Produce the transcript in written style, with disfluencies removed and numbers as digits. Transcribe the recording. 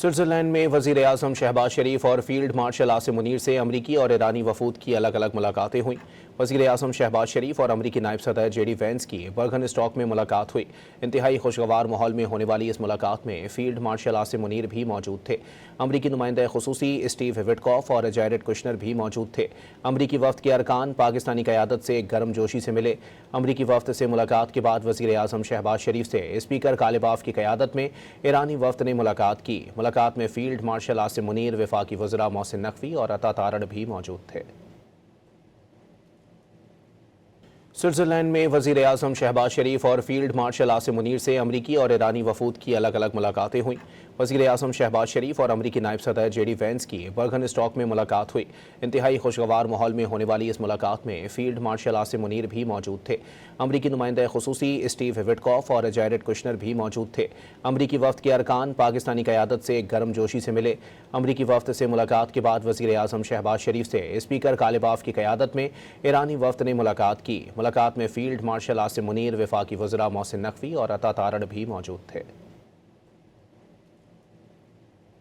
Switzerland में वज़ीर आज़म शहबाज शरीफ और फील्ड मार्शल आसिम मुनीर से अमरीकी और ईरानी वफूद की अलग अलग मुलाकातें हुई। वज़ीर आज़म शहबाज शरीफ और अमरीकी नायब सदर जेडी वेंस की बर्गन स्टॉक में मुलाकात हुई। इंतहाई खुशगवार माहौल में होने वाली इस मुलाकात में फील्ड मार्शल आसिम मुनीर भी मौजूद थे। अमरीकी नुमाइंदा खुसूसी स्टीव विटकॉफ और जैरेड कुशनर भी मौजूद थे। अमरीकी वफ्द के अरकान पाकिस्तानी क़यादत से गर्मजोशी से मिले। अमरीकी वफ्द से मुलाकात के बाद वज़ीर आज़म शहबाज शरीफ से स्पीकर कालिबाफ की क़यादत में ईरानी वफ्द ने मुलाकात की। मुलाकात में फील्ड मार्शल आसिम मुनीर, वफाकी वज़रा मोहसिन नकवी और अता तारड़ भी मौजूद थे। स्विट्जरलैंड में वज़ीर आज़म शहबाज शरीफ और फील्ड मार्शल आसिम मुनीर से अमरीकी और ईरानी वफूद की अलग अलग मुलाकातें हुई। वज़ीर आज़म शहबाज शरीफ और अमरीकी नायब सदर जेडी वेंस की बर्गन स्टॉक में मुलाकात हुई। इंतहाई खुशगवार माहौल में होने वाली इस मुलाकात में फील्ड मार्शल आसिम मुनीर भी मौजूद थे। अमरीकी नुमाइंदा खुसूसी स्टीव विटकॉफ और जैरेड कुशनर भी मौजूद थे। अमरीकी वफ्द के अरकान पाकिस्तानी क़यादत से गर्मजोशी से मिले। अमरीकी वफ्द से मुलाकात के बाद वज़ीर आज़म शहबाज शरीफ से स्पीकर कालिबाफ की क़यादत में ईरानी वफ्द ने मुलाकात की। मुलाकात में फील्ड मार्शल आसिम मुनीर, वफाकी वज़रा मोहसिन नकवी और अता तारड़ भी मौजूद थे।